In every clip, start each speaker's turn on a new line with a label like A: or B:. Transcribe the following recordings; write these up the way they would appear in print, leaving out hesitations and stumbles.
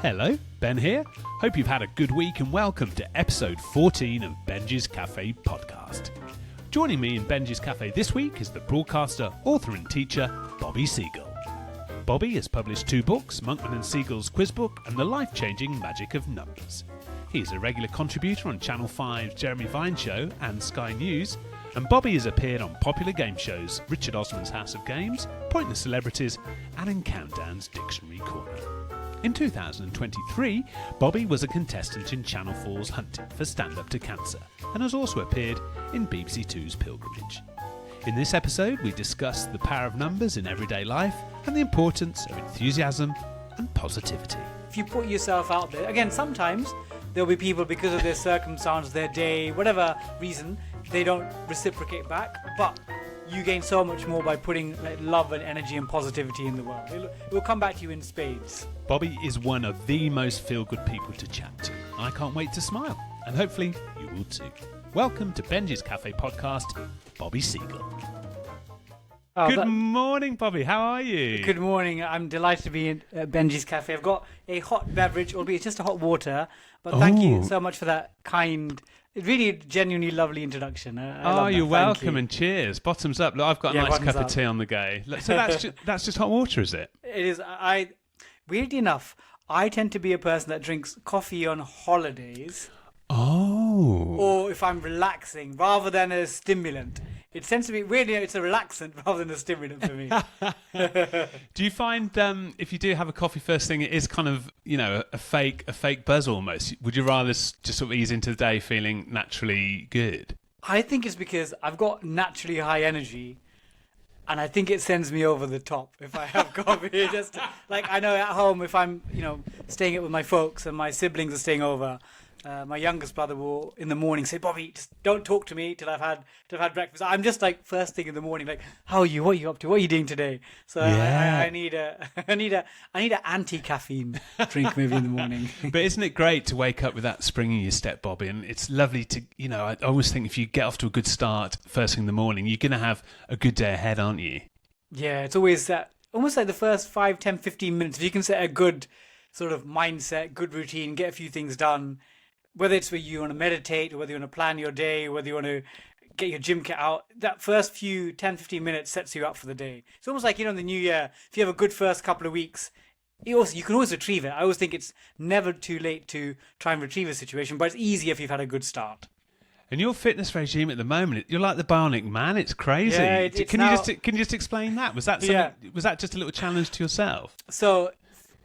A: Hello, Ben here. Hope you've had a good week and welcome to episode 14 of Benjy's Cafe podcast. Joining me in Benjy's Cafe this week is the broadcaster, author and teacher, Bobby Seagull. Bobby has published 2 books, Monkman and Seagull's Quiz Book and The Life-Changing Magic of Numbers. He is a regular contributor on Channel 5's Jeremy Vine Show and Sky News, and Bobby has appeared on popular game shows Richard Osman's House of Games, Pointless Celebrities and in Countdown's Dictionary Corner. In 2023, Bobby was a contestant in Channel 4's Hunting for Stand Up to Cancer and has also appeared in BBC Two's Pilgrimage. In this episode, we discuss the power of numbers in everyday life and the importance of enthusiasm and positivity.
B: If you put yourself out there, again, sometimes there'll be people, because of their circumstance, their day, whatever reason, they don't reciprocate back, but you gain so much more by putting love and energy and positivity in the world. It will come back to you in spades.
A: Bobby is one of the most feel-good people to chat to. I can't wait to smile, and hopefully you will too. Welcome to Benjy's Cafe podcast, Bobby Seagull. Good morning, Bobby. How are you?
B: Good morning. I'm delighted to be in Benjy's Cafe. I've got a hot beverage, albeit just a hot water, but thank you so much for that kind, really genuinely lovely introduction.
A: You're welcome, and cheers. Bottoms up. Look, I've got a nice cup of tea on the go. So that's just hot water, is it?
B: It is. Weirdly enough, I tend to be a person that drinks coffee on holidays.
A: Oh.
B: Or if I'm relaxing, rather than a stimulant. It tends to be, weirdly, it's a relaxant rather than a stimulant for me.
A: Do you find if you do have a coffee first thing, it is kind of, a fake buzz almost? Would you rather just sort of ease into the day feeling naturally good?
B: I think it's because I've got naturally high energy, and I think it sends me over the top if I have coffee. Just like, I know at home, if I'm staying up with my folks and my siblings are staying over, my youngest brother will in the morning say, "Bobby, just don't talk to me till I've had breakfast." I'm just like first thing in the morning, like, "How are you? What are you up to? What are you doing today?" So yeah. I need an anti-caffeine drink maybe in the morning.
A: But isn't it great to wake up with that spring in your step, Bobby? And it's lovely to, I always think if you get off to a good start first thing in the morning, you're going to have a good day ahead, aren't you?
B: Yeah, it's always that, almost like the first 5, 10, 15 minutes. If you can set a good sort of mindset, good routine, get a few things done, whether it's where you want to meditate or whether you want to plan your day, whether you want to get your gym kit out, that first few 10, 15 minutes sets you up for the day. It's almost like, in the new year, if you have a good first couple of weeks, you can always retrieve it. I always think it's never too late to try and retrieve a situation, but it's easier if you've had a good start.
A: And your fitness regime at the moment, you're like the Bionic Man. It's crazy.
B: Yeah,
A: can you just explain that? Was that was that just a little challenge to yourself?
B: So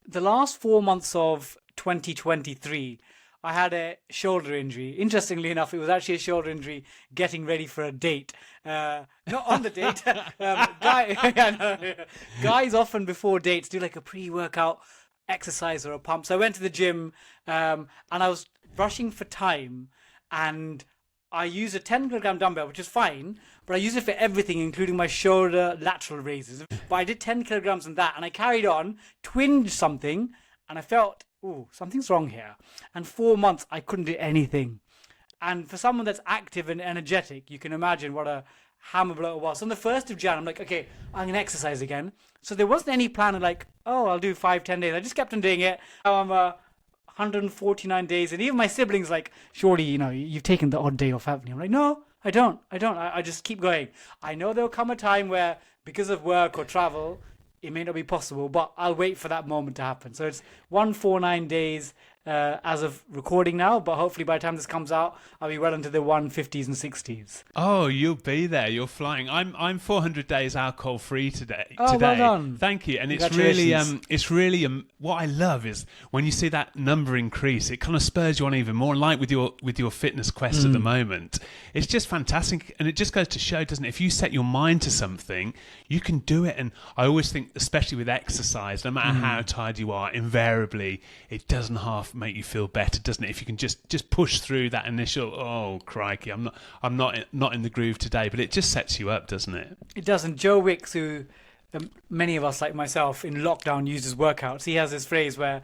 B: the last 4 months of 2023, I had a shoulder injury. Interestingly enough, it was actually a shoulder injury getting ready for a date. Not on the date. Guys often before dates do like a pre-workout exercise or a pump. So I went to the gym and I was rushing for time, and I used a 10-kilogram dumbbell, which is fine, but I use it for everything, including my shoulder lateral raises. But I did 10 kilograms on that, and I carried on, twinged something, and I felt, something's wrong here. And 4 months, I couldn't do anything. And for someone that's active and energetic, you can imagine what a hammer blow it was. So on the 1st of Jan, I'm like, okay, I'm going to exercise again. So there wasn't any plan of like, I'll do 5-10 days. I just kept on doing it. Now I'm 149 days. And even my siblings like, surely, you've taken the odd day off, haven't you? I'm like, no, I don't. I just keep going. I know there'll come a time where, because of work or travel, it may not be possible, but I'll wait for that moment to happen. So it's 149 days as of recording now, but hopefully by the time this comes out, I'll be well into the 150s and 60s.
A: Oh, you'll be there. You're flying. I'm 400 days alcohol free today.
B: Oh, well done.
A: Thank you. And it's really what I love is when you see that number increase, it kind of spurs you on even more. Like with your fitness quest at the moment, it's just fantastic. And it just goes to show, doesn't it? If you set your mind to something, you can do it. And I always think, especially with exercise, no matter how tired you are, invariably it doesn't half make you feel better, doesn't it? If you can just push through that initial, oh crikey, I'm not in the groove today, but it just sets you up, doesn't it?
B: It does. And Joe Wicks, who many of us like myself in lockdown uses workouts, he has this phrase where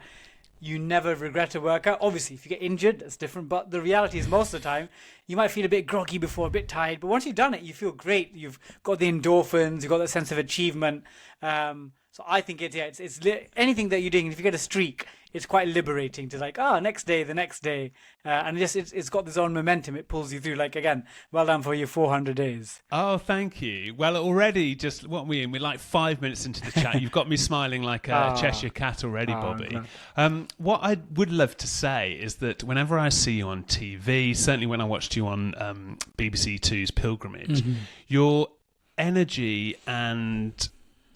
B: you never regret a workout. Obviously, if you get injured, that's different, but the reality is most of the time you might feel a bit groggy before, a bit tired, but once you've done it, you feel great. You've got the endorphins, you've got that sense of achievement. So I think it's anything that you're doing. If you get a streak, it's quite liberating to like, next day, the next day. And it's got this own momentum. It pulls you through. Like, again, well done for your 400 days.
A: Oh, thank you. Well, already, just what we're in, we're like 5 minutes into the chat. You've got me smiling like a Cheshire cat already, Bobby.
B: No.
A: What I would love to say is that whenever I see you on TV, certainly when I watched you on BBC Two's Pilgrimage, your energy and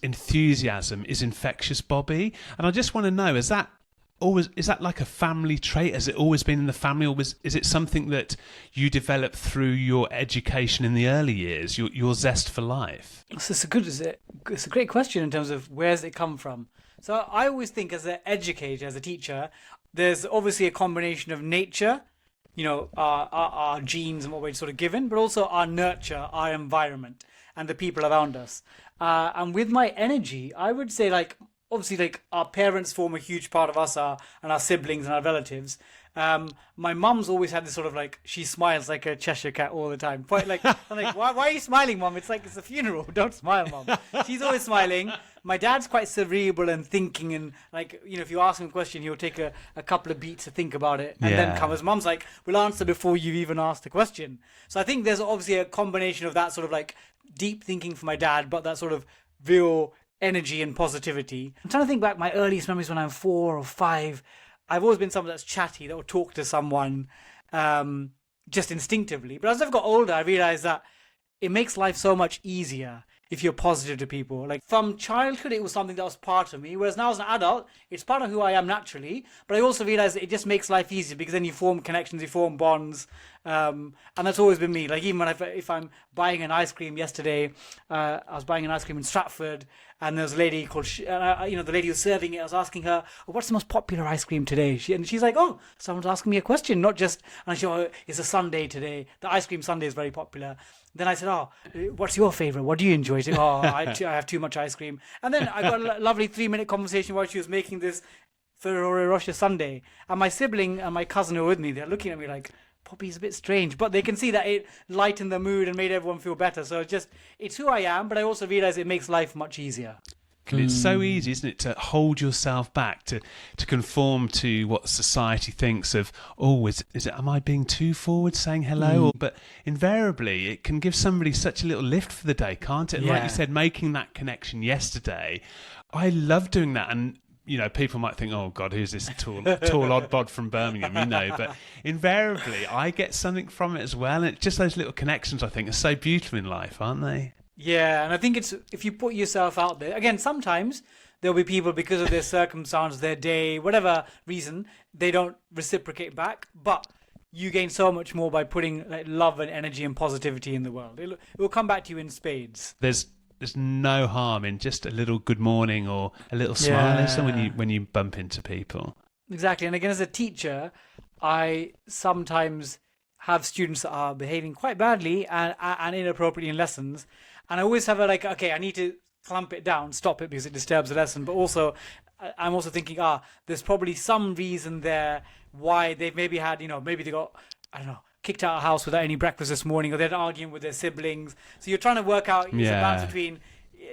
A: enthusiasm is infectious, Bobby. And I just want to know, is that like a family trait? Has it always been in the family, or is it something that you developed through your education in the early years, your zest for life?
B: It's a great question in terms of where's it come from. So I always think as an educator, as a teacher, there's obviously a combination of nature, our genes and what we're sort of given, but also our nurture, our environment, and the people around us. And with my energy, I would say, like, obviously, like, our parents form a huge part of us, and our siblings and our relatives. My mum's always had this sort of like, she smiles like a Cheshire cat all the time. Quite like, I'm like, why are you smiling, Mum? It's like, it's a funeral. Don't smile, Mum. She's always smiling. My dad's quite cerebral and thinking, and like, if you ask him a question, he'll take a couple of beats to think about it and then come. His mum's like, we'll answer before you've even asked the question. So I think there's obviously a combination of that sort of like deep thinking for my dad, but that sort of real energy and positivity. I'm trying to think back my earliest memories when I'm 4 or 5. I've always been someone that's chatty, that will talk to someone just instinctively. But as I've got older, I realized that it makes life so much easier if you're positive to people. Like, from childhood, it was something that was part of me, whereas now as an adult, it's part of who I am naturally. But I also realized that it just makes life easier, because then you form connections, you form bonds, and that's always been me. Like, even when if I'm buying an ice cream yesterday, I was buying an ice cream in Stratford, and there was a lady called, the lady who was serving it, I was asking her, what's the most popular ice cream today? And she's like, someone's asking me a question, not just, and she, it's a sundae today. The ice cream sundae is very popular. Then I said, what's your favourite? What do you enjoy? She said, I have too much ice cream. And then I got a lovely 3-minute conversation while she was making this Ferrero Rocher sundae. And my sibling and my cousin who were with me, they're looking at me like, Poppy's a bit strange. But they can see that it lightened the mood and made everyone feel better. So it's who I am, but I also realise it makes life much easier.
A: And it's so easy, isn't it, to hold yourself back, to conform to what society thinks of, is it, am I being too forward saying hello? But invariably, it can give somebody such a little lift for the day, can't it? And like you said, making that connection yesterday, I love doing that. And people might think, oh God, who's this tall odd bod from Birmingham? But invariably, I get something from it as well. And it's just those little connections, I think, are so beautiful in life, aren't they?
B: Yeah, and I think it's, if you put yourself out there, again, sometimes there'll be people, because of their circumstance, their day, whatever reason, they don't reciprocate back, but you gain so much more by putting like love and energy and positivity in the world. It will come back to you in spades.
A: There's no harm in just a little good morning or a little smile when you bump into people.
B: Exactly. And again, as a teacher, I sometimes have students that are behaving quite badly and inappropriately in lessons. And I always have I need to clamp it down, stop it because it disturbs the lesson. But also, I'm also thinking, there's probably some reason there why they've maybe had, maybe they got, kicked out of the house without any breakfast this morning, or they're arguing with their siblings. So you're trying to work out the balance between,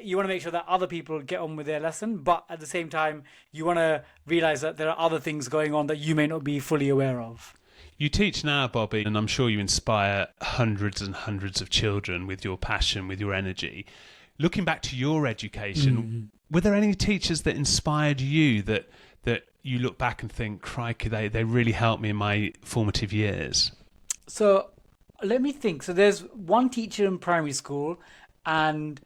B: you want to make sure that other people get on with their lesson, but at the same time, you want to realize that there are other things going on that you may not be fully aware of.
A: You teach now, Bobby, and I'm sure you inspire hundreds and hundreds of children with your passion, with your energy. Looking back to your education, were there any teachers that inspired you that you look back and think, crikey, they really helped me in my formative years?
B: So let me think. So there's one teacher in primary school and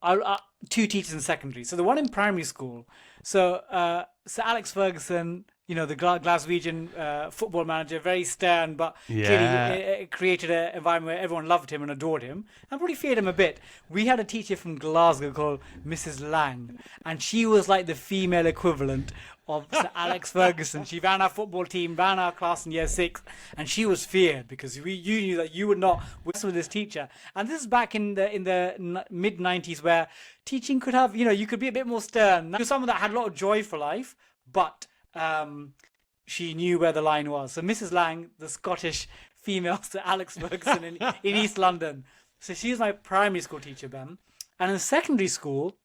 B: 2 teachers in secondary. So the one in primary school, Sir Alex Ferguson, the Glaswegian football manager, very stern, but clearly created an environment where everyone loved him and adored him, and probably feared him a bit. We had a teacher from Glasgow called Mrs. Lang, and she was like the female equivalent of Sir Alex Ferguson. She ran our football team, ran our class in year 6, and she was feared because you knew that you would not whistle with this teacher. And this is back in the mid 90s, where teaching could have, you could be a bit more stern. She was someone that had a lot of joy for life, but she knew where the line was. So Mrs. Lang, the Scottish female Sir Alex Ferguson in East London. So she was my primary school teacher, Ben. And in secondary school,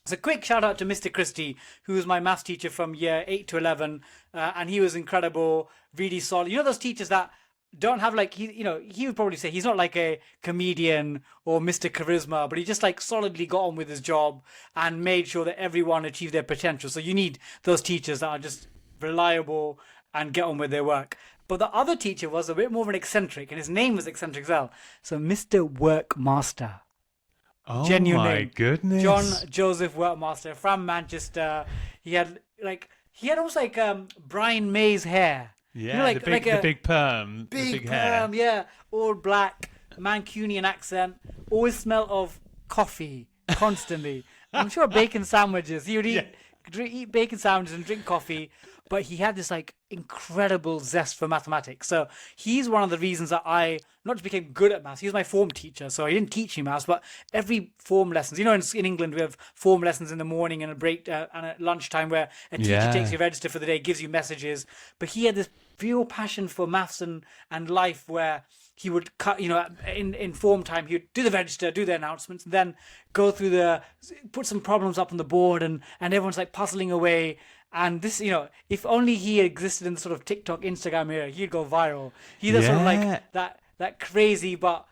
B: So quick shout out to Mr. Christie, who was my maths teacher from year 8 to 11. And he was incredible, really solid. You know those teachers that don't have like, he would probably say he's not like a comedian or Mr. Charisma, but he just like solidly got on with his job and made sure that everyone achieved their potential. So you need those teachers that are just reliable and get on with their work. But the other teacher was a bit more of an eccentric, and his name was eccentric as well. So Mr. Workmaster.
A: Oh
B: Genuine
A: my
B: name.
A: goodness.
B: John Joseph Workmaster from Manchester. He had almost like Brian May's hair.
A: Yeah, the big perm.
B: Big
A: the big
B: perm,
A: hair.
B: yeah. All black, Mancunian accent. Always smell of coffee constantly. I'm sure bacon sandwiches. He would eat bacon sandwiches and drink coffee. But he had this like incredible zest for mathematics. So he's one of the reasons that I not just became good at maths. He was my form teacher, so he didn't teach me maths, but every form lessons. In England we have form lessons in the morning and a break and at lunchtime where a teacher takes your register for the day, gives you messages. But he had this real passion for maths and life where he would cut, in form time, he would do the register, do the announcements, and then go through put some problems up on the board, and everyone's like puzzling away. And this, if only he existed in the sort of TikTok, Instagram era, he'd go viral. He's sort of like that crazy, but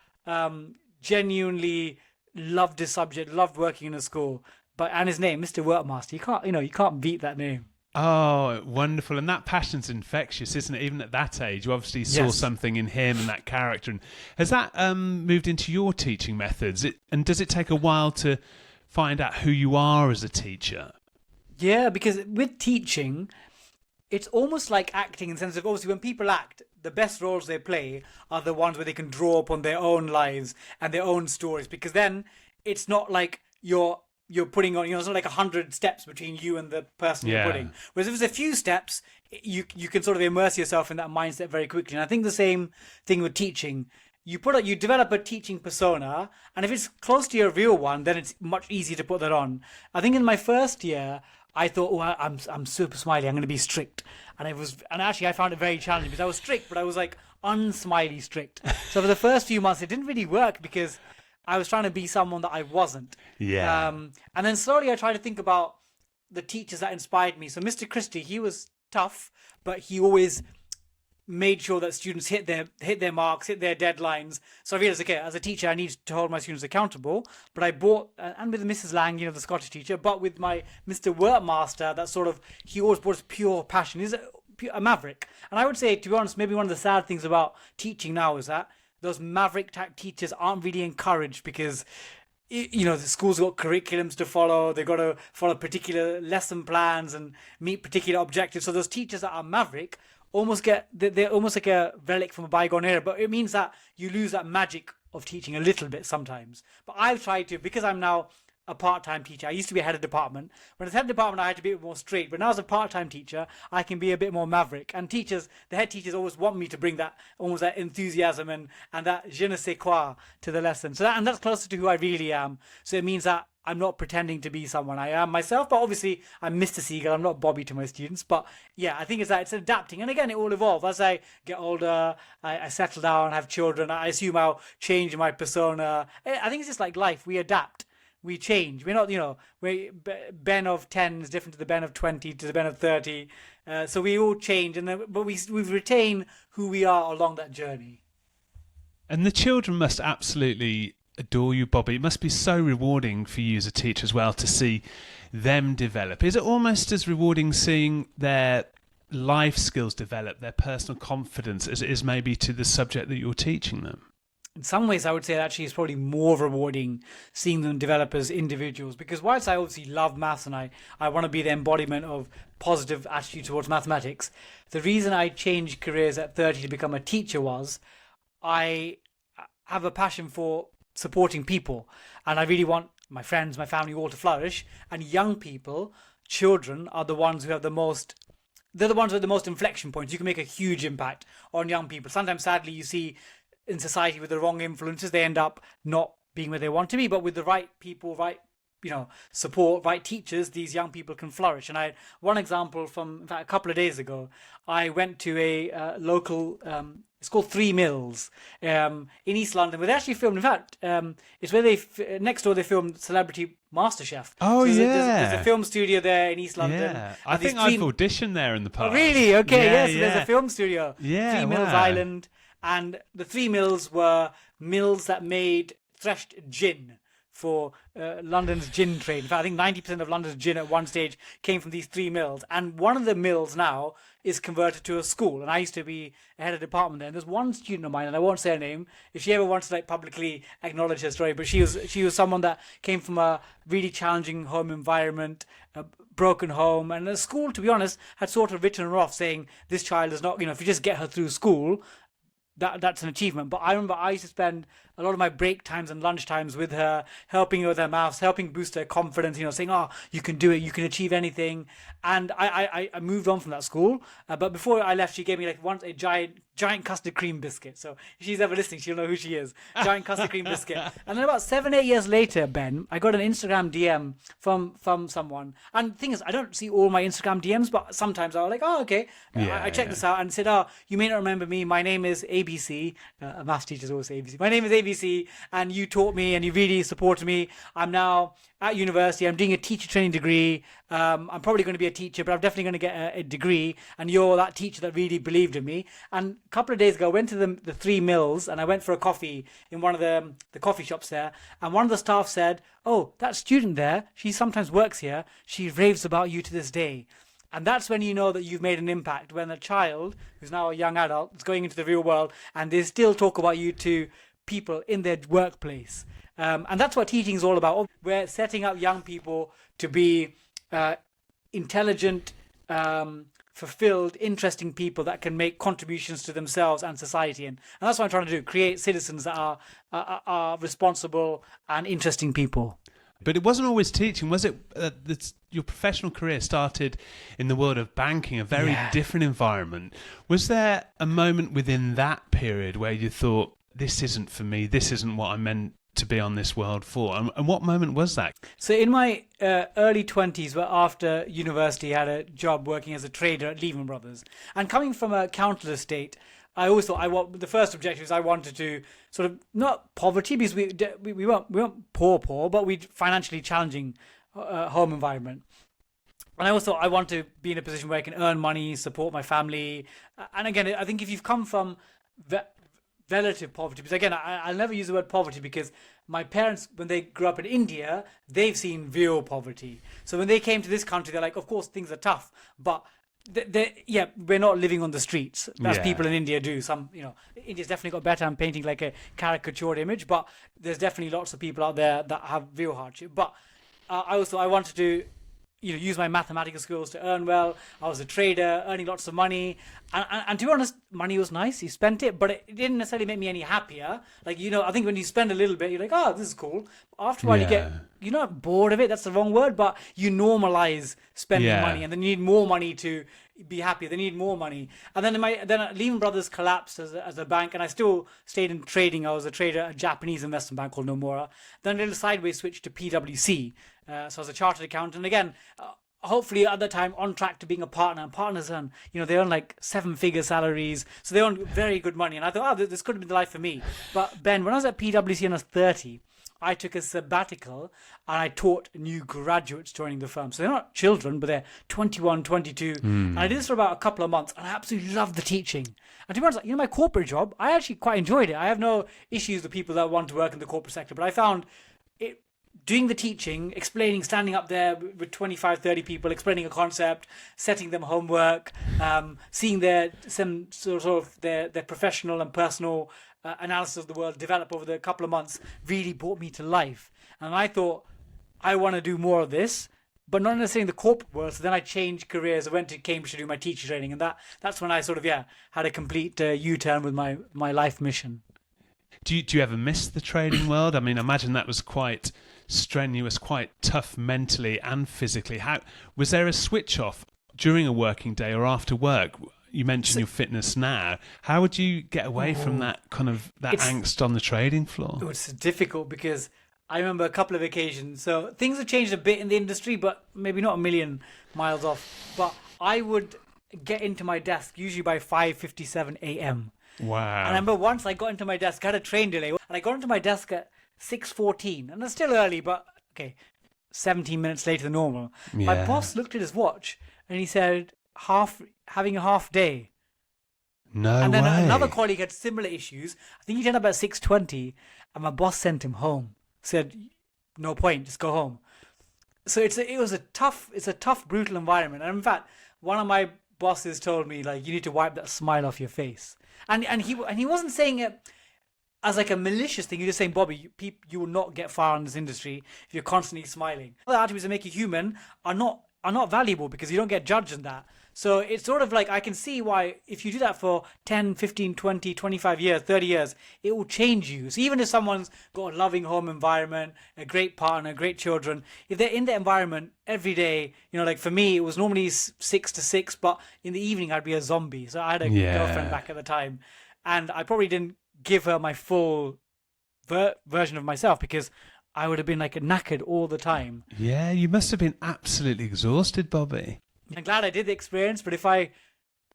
B: genuinely loved his subject, loved working in a school. And his name, Mr. Workmaster, you can't beat that name.
A: Oh, wonderful. And that passion's infectious, isn't it? Even at that age, you obviously saw something in him and that character. And has that moved into your teaching methods? And does it take a while to find out who you are as a teacher?
B: Yeah, because with teaching, it's almost like acting in the sense of, obviously, when people act, the best roles they play are the ones where they can draw upon their own lives and their own stories. Because then it's not like you're putting on, it's not like 100 steps between you and the person you're putting. Whereas if there's a few steps, you can sort of immerse yourself in that mindset very quickly. And I think the same thing with teaching. You develop a teaching persona, and if it's close to your real one, then it's much easier to put that on. I think in my first year, I thought, I'm super smiley, I'm going to be strict. And actually I found it very challenging because I was strict, but I was like unsmiley strict. So for the first few months, it didn't really work because I was trying to be someone that I wasn't.
A: Yeah.
B: And then slowly I tried to think about the teachers that inspired me. So Mr. Christie, he was tough, but he always made sure that students hit their marks, hit their deadlines. So I realized, okay, as a teacher, I need to hold my students accountable. But I brought, and with Mrs. Lang, the Scottish teacher, but with my Mr. Workmaster, that sort of, he always brought his pure passion. He's a maverick. And I would say, to be honest, maybe one of the sad things about teaching now is that those maverick type teachers aren't really encouraged because the school's got curriculums to follow. They've got to follow particular lesson plans and meet particular objectives. So those teachers that are maverick they're almost like a relic from a bygone era, but it means that you lose that magic of teaching a little bit sometimes. But I've tried to, because I'm now a part-time teacher. I used to be a head of department. When I was head of department, I had to be a bit more straight. But now as a part-time teacher, I can be a bit more maverick. And the head teachers always want me to bring that, almost that enthusiasm and that je ne sais quoi to the lesson. So that's closer to who I really am. So it means that I'm not pretending to be someone. I am myself, but obviously I'm Mr. Seagull. I'm not Bobby to my students. But yeah, I think it's adapting. And again, it will evolve. As I get older, I settle down, have children. I assume I'll change my persona. I think it's just like life. We adapt. We change. We're not, Ben of 10 is different to the Ben of 20 to the Ben of 30. So we all change, but we retain who we are along that journey.
A: And the children must absolutely adore you, Bobby. It must be so rewarding for you as a teacher as well to see them develop. Is it almost as rewarding seeing their life skills develop, their personal confidence, as it is maybe to the subject that you're teaching them?
B: In some ways, I would say actually it's probably more rewarding seeing them develop as individuals, because whilst I obviously love maths and I want to be the embodiment of positive attitude towards mathematics, the reason I changed careers at 30 to become a teacher was I have a passion for supporting people, and I really want my friends, my family all to flourish, and young people, children, are the ones who have the most... They're the ones with the most inflection points. You can make a huge impact on young people. Sometimes, sadly, you see in society with the wrong influences, they end up not being where they want to be. But with the right people, right support, right teachers, these young people can flourish. And I had one example from, in fact, a couple of days ago. I went to a local, it's called Three Mills in East London, where they actually filmed, in fact, it's where next door they filmed Celebrity MasterChef.
A: Oh,
B: so
A: yeah.
B: There's a film studio there in East London.
A: Yeah. I think I've auditioned there in the past.
B: Oh, really? Okay,
A: yeah,
B: yes, there's a film studio.
A: Yeah,
B: Three Mills
A: wow.
B: Island. And the Three Mills were mills that made threshed gin for London's gin trade. In fact, I think 90% of London's gin at one stage came from these three mills. And one of the mills now is converted to a school. And I used to be a head of department there. And there's one student of mine, and I won't say her name, if she ever wants to publicly acknowledge her story, but she was someone that came from a really challenging home environment, a broken home. And the school, to be honest, had sort of written her off, saying this child is not, if you just get her through school, that's an achievement. But I remember I used to spend a lot of my break times and lunch times with her, helping her with her maths, helping boost her confidence, saying, oh, you can do it, you can achieve anything. And I moved on from that school. But before I left, she gave me once a giant custard cream biscuit. So if she's ever listening, she'll know who she is. Giant custard cream biscuit. And then about 7-8 years later, Ben, I got an Instagram DM from someone. And the thing is, I don't see all my Instagram DMs, but sometimes I'll oh, okay. I checked this out and said, oh, you may not remember me. My name is ABC. Maths teachers always say ABC. My name is ABC, and you taught me and you really supported me. I'm now at university. I'm doing a teacher training degree. I'm probably going to be a teacher, but I'm definitely going to get a degree. And you're that teacher that really believed in me. And a couple of days ago, I went to the Three Mills, and I went for a coffee in one of the coffee shops there. And one of the staff said, oh, that student there, she sometimes works here. She raves about you to this day. And that's when you know that you've made an impact, when a child, who's now a young adult, is going into the real world, and they still talk about you to people in their workplace. And that's what teaching is all about. We're setting up young people to be intelligent, fulfilled, interesting people that can make contributions to themselves and society. And that's what I'm trying to do, create citizens that are responsible and interesting people.
A: But it wasn't always teaching, was it? Your professional career started in the world of banking, a very different environment. Was there a moment within that period where you thought, this isn't for me, this isn't what I'm meant to be on this world for? And what moment was that?
B: So in my early 20s, where after university, I had a job working as a trader at Lehman Brothers. And coming from a countless estate, I always thought the first objective is I wanted to sort of, not poverty, because we weren't poor, but we financially challenging home environment. And I also thought I want to be in a position where I can earn money, support my family. And again, I think if you've come from relative poverty, because again, I'll never use the word poverty, because my parents, when they grew up in India, they've seen real poverty. So when they came to this country, they're like, of course, things are tough, but we're not living on the streets as people in India do. India's definitely got better. I'm painting like a caricatured image, but there's definitely lots of people out there that have real hardship. But I wanted to use my mathematical skills to earn well. I was a trader, earning lots of money. And to be honest, money was nice. You spent it, but it didn't necessarily make me any happier. I think when you spend a little bit, you're like, oh, this is cool. After a while, you're not bored of it. That's the wrong word, but you normalize spending money, and then you need more money to be happy. They need more money. And then Lehman Brothers collapsed as a bank, and I still stayed in trading. I was a trader at a Japanese investment bank called Nomura. Then a little sideways switched to PwC. So I was a chartered accountant. And again, hopefully at that time on track to being a partner. And partners earn, they earn like 7-figure salaries. So they earn very good money. And I thought, this could have been the life for me. But Ben, when I was at PwC and I was 30, I took a sabbatical and I taught new graduates joining the firm. So they're not children, but they're 21, 22. And I did this for about a couple of months, and I absolutely loved the teaching. And to be honest, my corporate job, I actually quite enjoyed it. I have no issues with people that want to work in the corporate sector, but I found it doing the teaching, explaining, standing up there with 25, 30 people, explaining a concept, setting them homework, seeing their professional and personal analysis of the world develop over the couple of months really brought me to life. And I thought, I want to do more of this, but not necessarily in the corporate world. So then I changed careers. I went to Cambridge to do my teacher training, and that's when I had a complete U-turn with my life mission.
A: Do you ever miss the trading world? I mean, I imagine that was quite strenuous, quite tough mentally and physically. Was there a switch off during a working day or after work? You mentioned your fitness now. How would you get away from that angst on the trading floor?
B: It's difficult because I remember a couple of occasions. So things have changed a bit in the industry, but maybe not a million miles off. But I would get into my desk usually by 5:57 a.m.
A: Wow.
B: And I remember once I got into my desk, I had a train delay, and I got into my desk at 6:14, and it's still early, but okay, 17 minutes later than normal. My
A: Yeah.
B: boss looked at his watch and he said, having a half day.
A: No
B: And then
A: way.
B: another colleague had similar issues. I think he turned up at 6:20, and my boss sent him home. Said, "No point, just go home." So it's a tough, brutal environment. And in fact, one of my bosses told me like, you need to wipe that smile off your face. And he wasn't saying it as like a malicious thing. He was just saying, Bobby, you will not get far in this industry if you're constantly smiling. The attributes that make you human are not valuable because you don't get judged in that. So it's sort of like I can see why if you do that for 10, 15, 20, 25 years, 30 years, it will change you. So even if someone's got a loving home environment, a great partner, great children, if they're in the environment every day, like for me, it was normally 6 to 6, but in the evening I'd be a zombie. So I had a girlfriend back at the time, and I probably didn't give her my full version of myself because I would have been like knackered all the time.
A: Yeah, you must have been absolutely exhausted, Bobby.
B: I'm glad I did the experience, but if I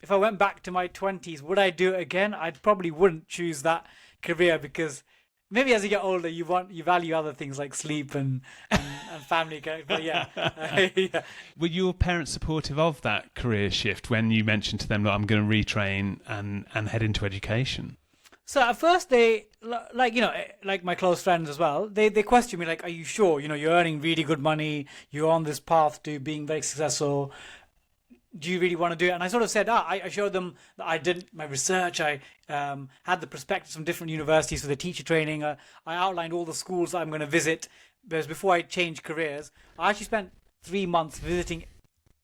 B: went back to my 20s, would I do it again? I probably wouldn't choose that career because maybe as you get older, you value other things like sleep and family. But yeah. Yeah.
A: Were your parents supportive of that career shift when you mentioned to them that I'm going to retrain and head into education?
B: So at first they, like my close friends as well, they question me like, are you sure? You're earning really good money. You're on this path to being very successful. Do you really want to do it? And I sort of said, I showed them that I did my research. I had the prospectus from different universities for the teacher training. I outlined all the schools that I'm going to visit. Because before I changed careers, I actually spent 3 months visiting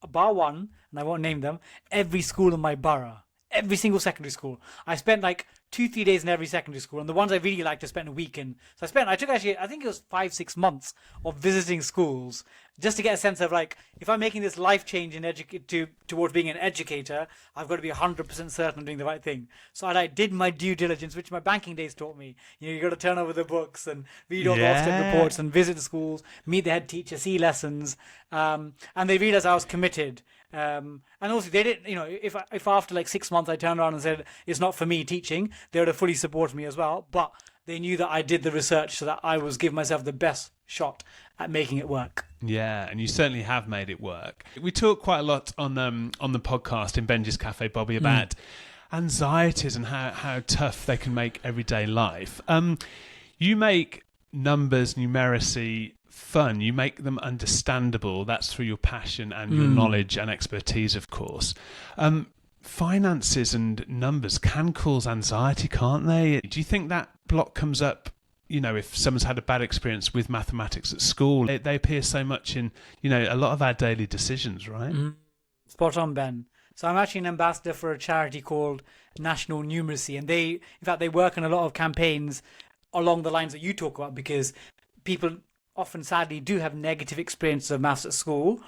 B: bar one, and I won't name them, every school in my borough. Every single secondary school. I spent like 2-3 days in every secondary school, and the ones I really liked I spent a week in. So I took actually, I think it was 5-6 months of visiting schools just to get a sense of like, if I'm making this life change towards being an educator, I've got to be 100% certain I'm doing the right thing. So I did my due diligence, which my banking days taught me. You got to turn over the books and read all the Ofsted reports and visit the schools, meet the head teacher, see lessons, and they realized I was committed. And also they didn't, if after like 6 months I turned around and said it's not for me teaching, they would have fully supported me as well. But they knew that I did the research so that I was giving myself the best shot at making it work.
A: Yeah, and you certainly have made it work. We talk quite a lot on the podcast in Benjy's Cafe, Bobby, about anxieties and how tough they can make everyday life. You make numbers, numeracy fun. You make them understandable. That's through your passion and your knowledge and expertise, of course. Finances and numbers can cause anxiety, can't they? Do you think that block comes up, if someone's had a bad experience with mathematics at school? They appear so much in, a lot of our daily decisions, right?
B: Spot on, Ben. So I'm actually an ambassador for a charity called National Numeracy, and they work on a lot of campaigns along the lines that you talk about, because people often sadly do have negative experiences of maths at school.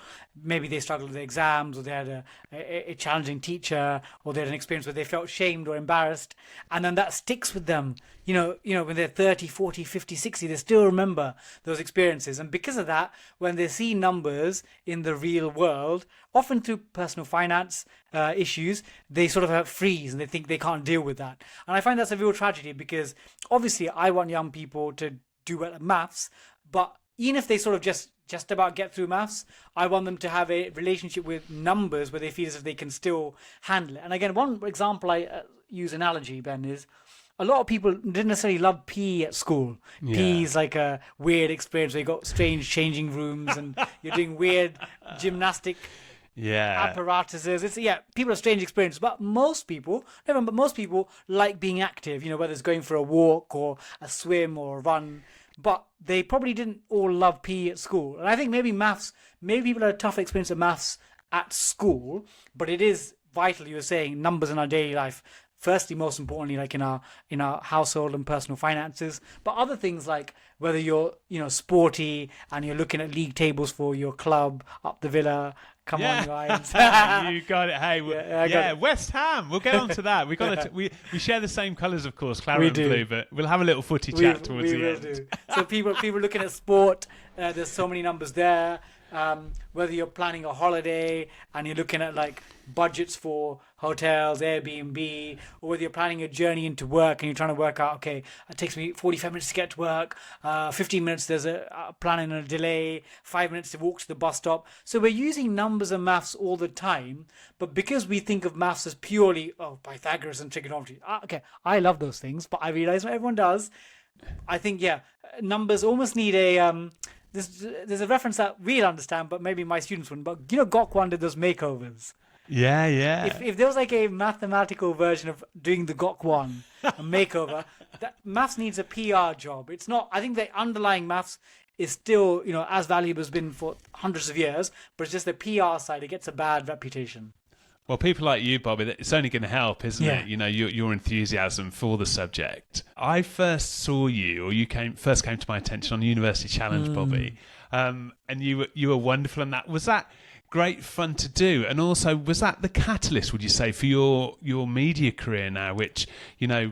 B: Maybe they struggled with exams, or they had a challenging teacher, or they had an experience where they felt shamed or embarrassed, and then that sticks with them. When they're 30, 40, 50, 60, they still remember those experiences. And because of that, when they see numbers in the real world, often through personal finance issues, they sort of freeze and they think they can't deal with that. And I find that's a real tragedy, because obviously I want young people to do well at maths, but even if they sort of just about get through maths, I want them to have a relationship with numbers where they feel as if they can still handle it. And again, one example I use analogy, Ben, is a lot of people didn't necessarily love PE at school.
A: Yeah.
B: PE is like a weird experience where you got strange changing rooms and you're doing weird gymnastic apparatuses. People have strange experiences, but most people like being active, whether it's going for a walk or a swim or a run. But they probably didn't all love PE at school. And I think maybe people had a tough experience of maths at school, but it is vital, you were saying, numbers in our daily life. firstly, most importantly, like in our household and personal finances, but other things like whether you're sporty and you're looking at league tables for your club up the Villa. Come on, you Irons.
A: You got it. Hey,
B: got it.
A: West Ham. We'll get on to that. We share the same colours, of course, claret and blue, but we'll have a little footy chat towards the end.
B: Do. So people looking at sport, there's so many numbers there. Whether you're planning a holiday and you're looking at like budgets for hotels, Airbnb, or whether you're planning a journey into work and you're trying to work out, okay, it takes me 45 minutes to get to work, 15 minutes there's a planning a delay, 5 minutes to walk to the bus stop. So we're using numbers and maths all the time, but because we think of maths as purely Pythagoras and trigonometry, okay, I love those things, but I realize not everyone does. I think numbers almost need a there's a reference that we'll understand, but maybe my students wouldn't. But Gok1 did those makeovers.
A: Yeah.
B: If there was like a mathematical version of doing the Gok1 a makeover, that maths needs a PR job. It's not. I think the underlying maths is still as valuable as been for hundreds of years, but it's just the PR side. It gets a bad reputation.
A: Well, people like you, Bobby, it's only going to help, isn't it? Your enthusiasm for the subject. I first saw you, or you first came to my attention on University Challenge, Bobby, and you were wonderful. And was that great fun to do? And also, was that the catalyst, would you say, for your media career now, which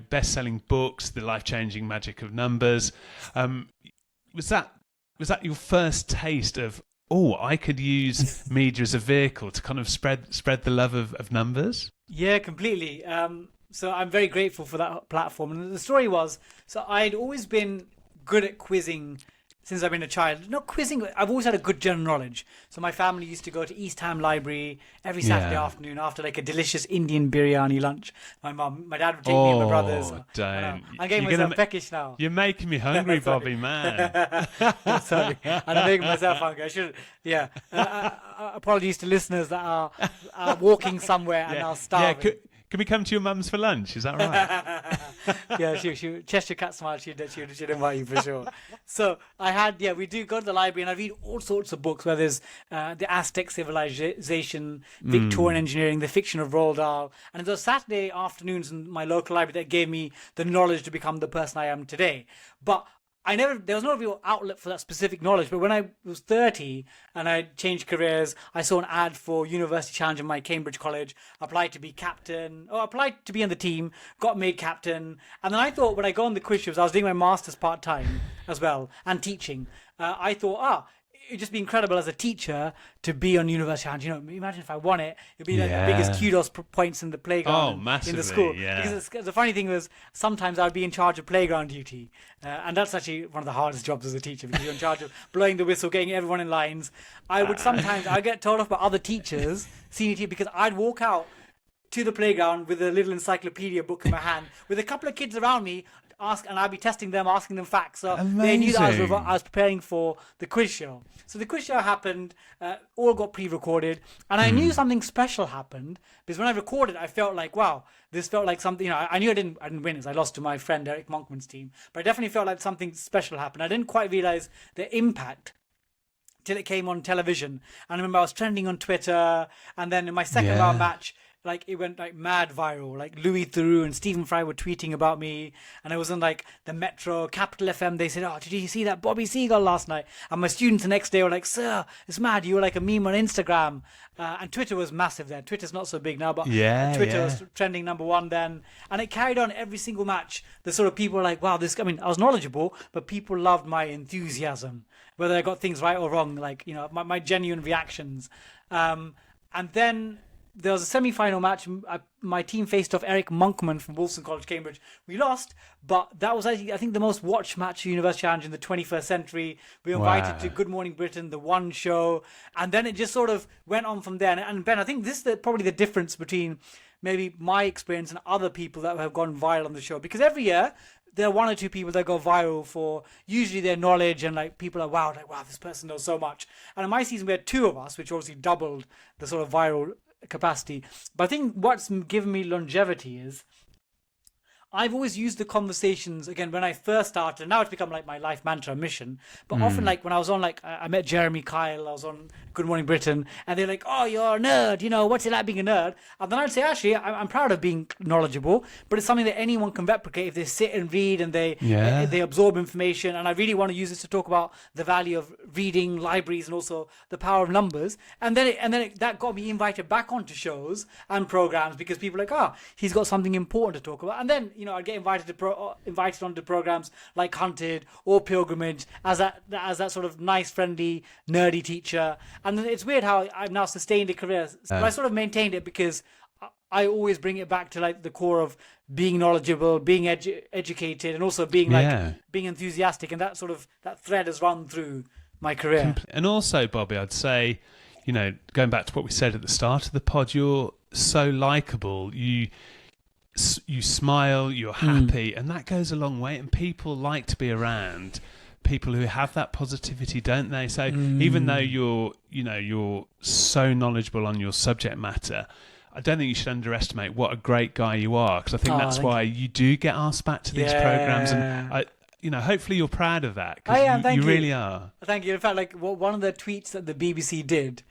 A: best-selling books, the life-changing magic of numbers? Was that your first taste of? I could use media as a vehicle to kind of spread the love of numbers. Yeah,
B: completely. So I'm very grateful for that platform. And the story was, so I'd always been good at quizzing since I've been a child. Not quizzing, I've always had a good general knowledge. So my family used to go to East Ham Library every Saturday afternoon after like a delicious Indian biryani lunch. My dad would take me and my brothers.
A: Don't.
B: I'm getting myself peckish now.
A: You're making me hungry, Bobby, man.
B: Sorry. And I'm making myself hungry. I should. Yeah. Apologies to listeners that are walking somewhere and are starving.
A: Yeah, can we come to your mum's for lunch? Is that right?
B: Yeah, she Cheshire Cat smile. She'd invite you for sure. So we do go to the library and I read all sorts of books. Where there's the Aztec civilization, Victorian engineering, the fiction of Roald Dahl, and it was Saturday afternoons in my local library that gave me the knowledge to become the person I am today. But there was no real outlet for that specific knowledge. But when I was 30 and I changed careers, I saw an ad for University Challenge in my Cambridge college, applied to be applied to be on the team, got made captain. And then I thought when I got on the quiz shows, I was doing my master's part-time as well and teaching. I thought, it'd just be incredible as a teacher to be on University Challenge. Imagine if I won it, it'd be like the biggest kudos points in the playground in the school.
A: Yeah.
B: Because the funny thing was, sometimes I'd be in charge of playground duty, and that's actually one of the hardest jobs as a teacher because you're in charge of blowing the whistle, getting everyone in lines. I get told off by other teachers, senior teachers, because I'd walk out to the playground with a little encyclopedia book in my hand with a couple of kids around me. And I'd be testing them, asking them facts. So they knew that I was preparing for the quiz show. So the quiz show happened, all got pre-recorded, and I knew something special happened because when I recorded, I felt like, wow, this felt like something. I knew I didn't win it. I lost to my friend Eric Monkman's team, but I definitely felt like something special happened. I didn't quite realize the impact till it came on television. And I remember I was trending on Twitter, and then in my second round match, like it went like mad viral. Like Louis Theroux and Stephen Fry were tweeting about me, and I was on like the Metro, Capital FM. They said, "Oh, did you see that Bobby Seagull last night?" And my students the next day were like, "Sir, it's mad. You were like a meme on Instagram." And Twitter was massive then. Twitter's not so big now, but Twitter was trending #1 then, and it carried on every single match. The sort of people were like, "Wow, this." I mean, I was knowledgeable, but people loved my enthusiasm, whether I got things right or wrong. Like my genuine reactions, and then. There was a semi-final match. My team faced off Eric Monkman from Wolfson College, Cambridge. We lost, but that was actually, I think, the most watched match of University Challenge in the 21st century. We were invited to Good Morning Britain, the One Show, and then it just sort of went on from there. And Ben, I think this is probably the difference between maybe my experience and other people that have gone viral on the show. Because every year, there are one or two people that go viral for usually their knowledge, and like people are wow, this person knows so much. And in my season, we had 2 of us, which obviously doubled the sort of viral capacity. But I think what's given me longevity is I've always used the conversations, again, when I first started, now it's become like my life mantra mission, but often like when I was on, like, I met Jeremy Kyle, I was on Good Morning Britain, and they're like, oh, you're a nerd, you know, what's it like being a nerd? And then I'd say, actually, I'm proud of being knowledgeable, but it's something that anyone can replicate if they sit and read and they absorb information. And I really want to use this to talk about the value of reading, libraries, and also the power of numbers. And then that got me invited back onto shows and programs because people are like, he's got something important to talk about. And then, you know, I'd get invited onto programs like Hunted or Pilgrimage as that sort of nice, friendly, nerdy teacher. And then it's weird how I've now sustained a career. But I sort of maintained it because I always bring it back to like the core of being knowledgeable, being educated, and also being being enthusiastic. And that thread has run through my career.
A: And also, Bobby, I'd say, you know, going back to what we said at the start of the pod, you're so likable. You smile, you're happy, and that goes a long way. And people like to be around people who have that positivity, don't they? So even though you're so knowledgeable on your subject matter, I don't think you should underestimate what a great guy you are, because I think that's why you do get asked back to these programs, and hopefully you're proud of that, because you really are.
B: Thank you. In fact, like one of the tweets that the BBC did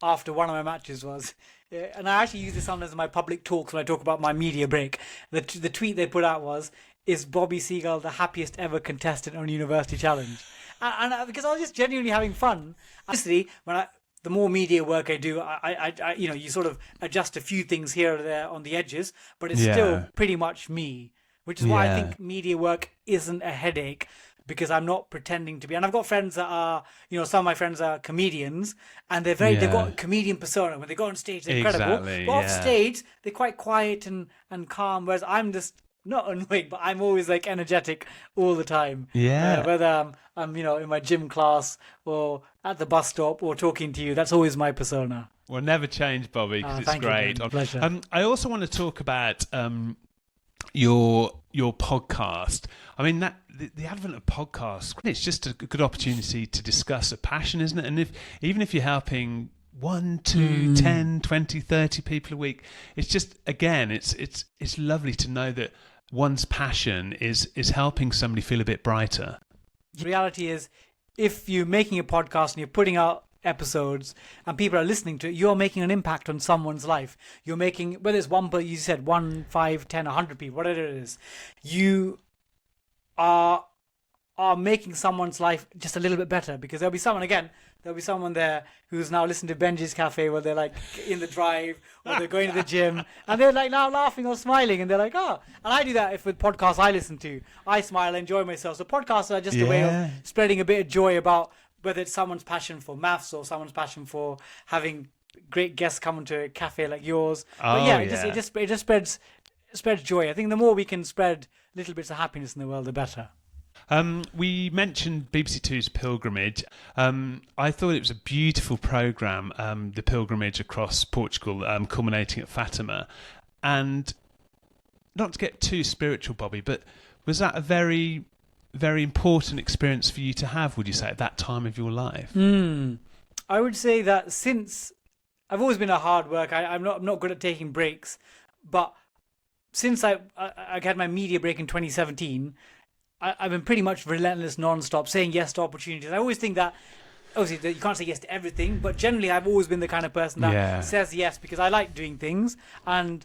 B: after one of my matches was, and I actually use this sometimes in my public talks when I talk about my media break. The tweet they put out was, "Is Bobby Seagull the happiest ever contestant on University Challenge?" And because I was just genuinely having fun. Honestly, the more media work I do, I you sort of adjust a few things here or there on the edges, but it's still pretty much me, which is why I think media work isn't a headache, because I'm not pretending to be. And I've got friends that are, some of my friends are comedians, and they've got a comedian persona. When they go on stage, they're incredible. But off stage, they're quite quiet and calm, whereas I'm just not annoying, but I'm always like energetic all the time. Whether I'm in my gym class or at the bus stop or talking to you, that's always my persona.
A: Well, never change, Bobby, because it's great.
B: You, pleasure.
A: I also want to talk about your podcast. I mean, that the advent of podcasts, it's just a good opportunity to discuss a passion, isn't it? And even if you're helping 1, 2, 10, 20, 30 people a week, it's just, again, it's lovely to know that one's passion is helping somebody feel a bit brighter.
B: The reality is, if you're making a podcast and you're putting out episodes and people are listening to it, you're making an impact on someone's life. You're making, whether it's one, but you said 1, 5, 10, 100 people, whatever it is, you are making someone's life just a little bit better, because there'll be someone there who's now listening to Benjy's Cafe, where they're like in the drive or they're going to the gym and they're like now laughing or smiling, and they're like, and I do that with podcasts I listen to. I smile, enjoy myself. So podcasts are just a way of spreading a bit of joy about whether it's someone's passion for maths or someone's passion for having great guests come to a cafe like yours. It just spreads joy. I think the more we can spread little bits of happiness in the world, the better.
A: We mentioned BBC Two's Pilgrimage. I thought it was a beautiful programme, the pilgrimage across Portugal, culminating at Fatima. And not to get too spiritual, Bobby, but was that a very, very important experience for you to have, would you say, at that time of your life?
B: I would say that since I've always been a hard worker, I'm not good at taking breaks, but since I had my media break in 2017, I've been pretty much relentless, non-stop, saying yes to opportunities. I always think that, obviously, you can't say yes to everything, but generally I've always been the kind of person that says yes because I like doing things, and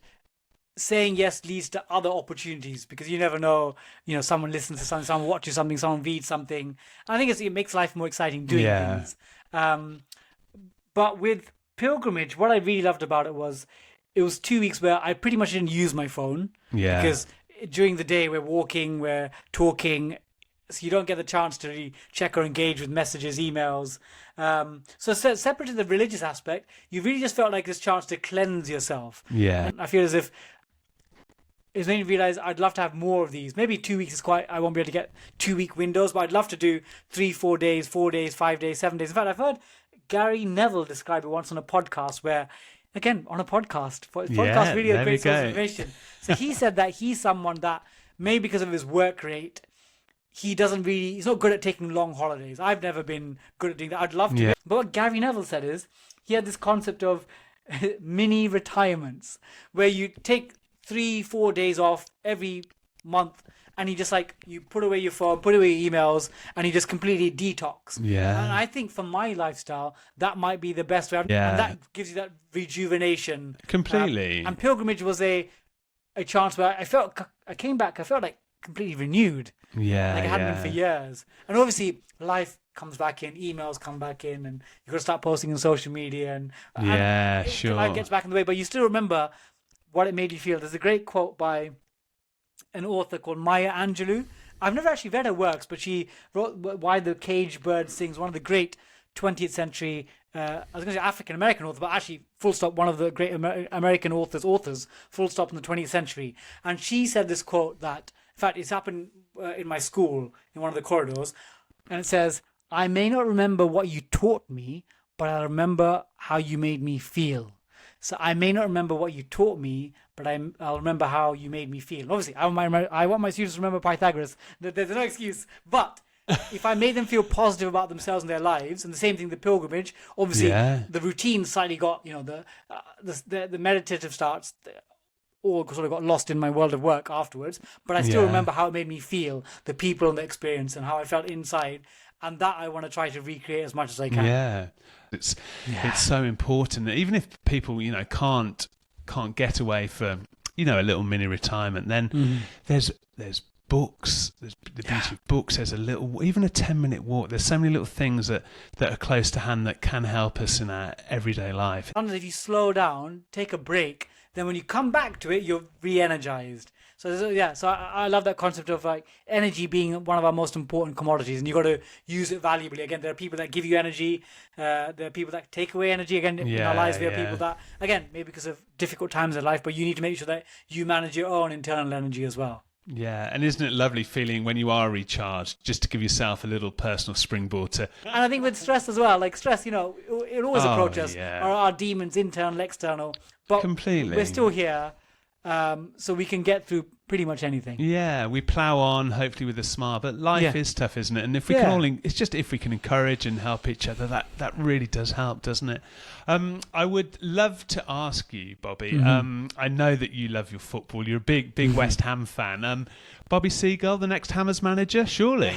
B: saying yes leads to other opportunities, because you never know, someone listens to something, someone watches something, someone reads something. And I think it makes life more exciting doing things. But with Pilgrimage, what I really loved about it was 2 weeks where I pretty much didn't use my phone. Because during the day we're walking, we're talking, so you don't get the chance to really check or engage with messages, emails. So separate to the religious aspect, you really just felt like this chance to cleanse yourself. And I feel as if it's made me realize I'd love to have more of these. Maybe 2 weeks is I won't be able to get 2 week windows, but I'd love to do 3, 4 days, 4 days, 5 days, 7 days. In fact, I've heard Gary Neville describe it once on a podcast where, again, on a podcast. Podcast really a great source of information. So he said that he's someone that, maybe because of his work rate, he's not good at taking long holidays. I've never been good at doing that. I'd love to. But what Gary Neville said is, he had this concept of mini retirements, where you take 3, 4 days off every month, and you just like, you put away your phone, put away your emails, and you just completely detox.
A: Yeah.
B: And I think for my lifestyle, that might be the best way.
A: Yeah.
B: And that gives you that rejuvenation.
A: Completely.
B: And pilgrimage was a chance where I came back, I felt like completely renewed.
A: Yeah.
B: Like I hadn't been for years. And obviously life comes back in, emails come back in, and you've got to start posting on social media, and
A: sure.
B: life gets back in the way, but you still remember what it made you feel. There's a great quote by an author called Maya Angelou. I've never actually read her works, but she wrote Why the Caged Bird Sings, one of the great 20th century, I was going to say African-American author, but actually, full stop, one of the great American authors, full stop, in the 20th century. And she said this quote that, in fact, it's happened in my school, in one of the corridors, and it says, "I may not remember what you taught me, but I remember how you made me feel." So I may not remember what you taught me, but I'll remember how you made me feel. Obviously, I want my students to remember Pythagoras. There's no excuse. But if I made them feel positive about themselves and their lives, and the same thing, the pilgrimage, obviously the routine slightly got, the meditative starts, all sort of got lost in my world of work afterwards. But I still remember how it made me feel, the people and the experience, and how I felt inside. And that I want to try to recreate as much as I can.
A: Yeah. It's so important. Even if people, can't get away for, a little mini retirement, then there's books, there's the beauty of books, there's even a 10-minute walk. There's so many little things that are close to hand that can help us in our everyday life.
B: And if you slow down, take a break, then when you come back to it, you're re-energized. So I love that concept of like energy being one of our most important commodities, and you've got to use it valuably. Again, there are people that give you energy, there are people that take away energy. Again, in our lives, there are people that, again, maybe because of difficult times in life, but you need to make sure that you manage your own internal energy as well.
A: Yeah, and isn't it lovely feeling when you are recharged, just to give yourself a little personal springboard to...
B: And I think with stress as well, like stress, it always approaches us,
A: yeah.
B: our demons, internal, external. But
A: completely.
B: We're still here, so we can get through pretty much anything.
A: Yeah, we plough on, hopefully with a smile, but life is tough, isn't it? And if we can it's just if we can encourage and help each other, that really does help, doesn't it? I would love to ask you, Bobby, I know that you love your football, you're a big West Ham fan. Bobby Seagull, the next Hammers manager, surely?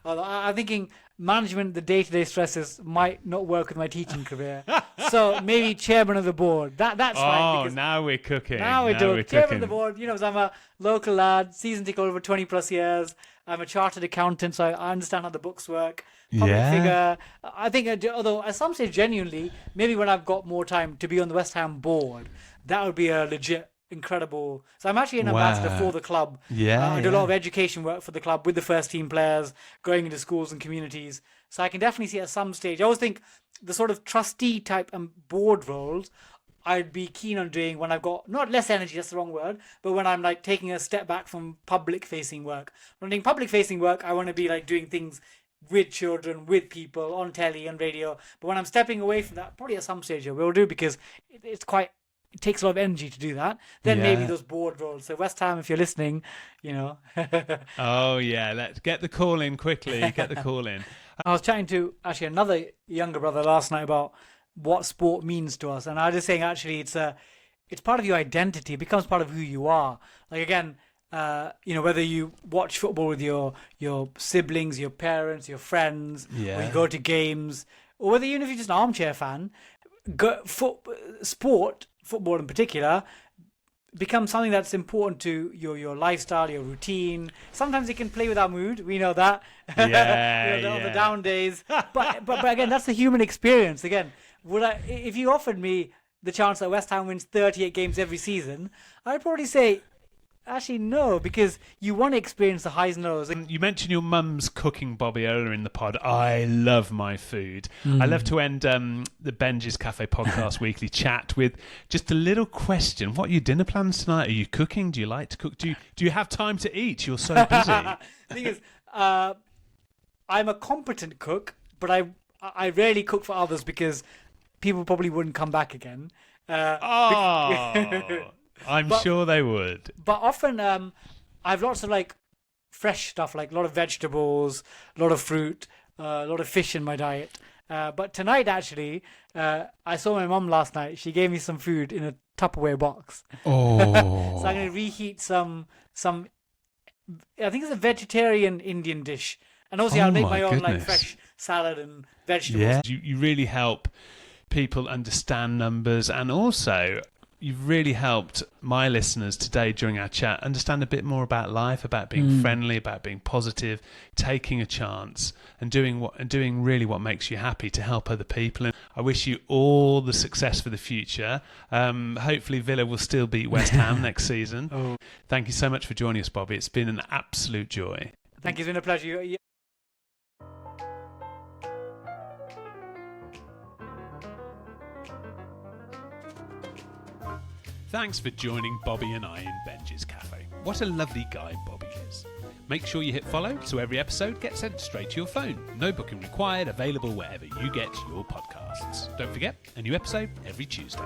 B: I'm thinking management, the day-to-day stresses might not work with my teaching career. So maybe chairman of the board. That's fine.
A: Oh, now we're cooking.
B: Now we're doing chairman of the board. So I'm a local lad, season ticket over 20 plus years. I'm a chartered accountant, so I understand how the books work. Public figure. I think, although at some stage, genuinely, maybe when I've got more time to be on the West Ham board, that would be a legit incredible. So I'm actually an ambassador for the club. I do a lot of education work for the club with the first team players, going into schools and communities. So I can definitely see at some stage. I always think the sort of trustee type and board roles I'd be keen on doing when I've got not less energy, that's the wrong word, but when I'm like taking a step back from public facing work. When I'm doing public facing work, I want to be like doing things with children, with people, on telly and radio. But when I'm stepping away from that, probably at some stage I will do, because it takes a lot of energy to do that. Then maybe those board roles. So West Ham, if you're listening,
A: Oh yeah, let's get the call in quickly. Get the call in.
B: I was chatting to actually another younger brother last night about what sport means to us, and I was just saying actually it's part of your identity. It becomes part of who you are. Like again, whether you watch football with your siblings, your parents, your friends, or you go to games, or whether even if you're just an armchair fan, football in particular, becomes something that's important to your lifestyle, your routine. Sometimes it can play with our mood. We know that. On the down days. But again, that's the human experience. Again, if you offered me the chance that West Ham wins 38 games every season, I'd probably say, actually, no, because you want to experience the highs and lows.
A: You mentioned your mum's cooking, Bobby, earlier in the pod. I love my food. I love to end the Benjy's Cafe podcast weekly chat with just a little question. What are your dinner plans tonight? Are you cooking? Do you like to cook? Do you have time to eat? You're so busy.
B: The thing is, I'm a competent cook, but I rarely cook for others because people probably wouldn't come back again.
A: I'm sure they would.
B: But often I have lots of like fresh stuff, like a lot of vegetables, a lot of fruit, a lot of fish in my diet. But tonight, actually, I saw my mum last night. She gave me some food in a Tupperware box.
A: Oh.
B: So I'm going to reheat some I think it's a vegetarian Indian dish. And obviously,
A: Oh
B: I'll make
A: my
B: my own like
A: goodness.
B: fresh salad and vegetables.
A: Yeah, you really help people understand numbers, and also you've really helped my listeners today during our chat understand a bit more about life, about being friendly, about being positive, taking a chance, and doing really what makes you happy to help other people. And I wish you all the success for the future. Hopefully Villa will still beat West Ham next season.
B: Oh.
A: Thank you so much for joining us, Bobby. It's been an absolute joy.
B: Thank you. It's been a pleasure.
A: Thanks for joining Bobby and I in Benjy's Cafe. What a lovely guy Bobby is. Make sure you hit follow so every episode gets sent straight to your phone. No booking required, available wherever you get your podcasts. Don't forget, a new episode every Tuesday.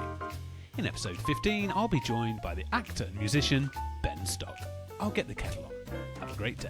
A: In episode 15, I'll be joined by the actor and musician Ben Stock. I'll get the kettle on. Have a great day.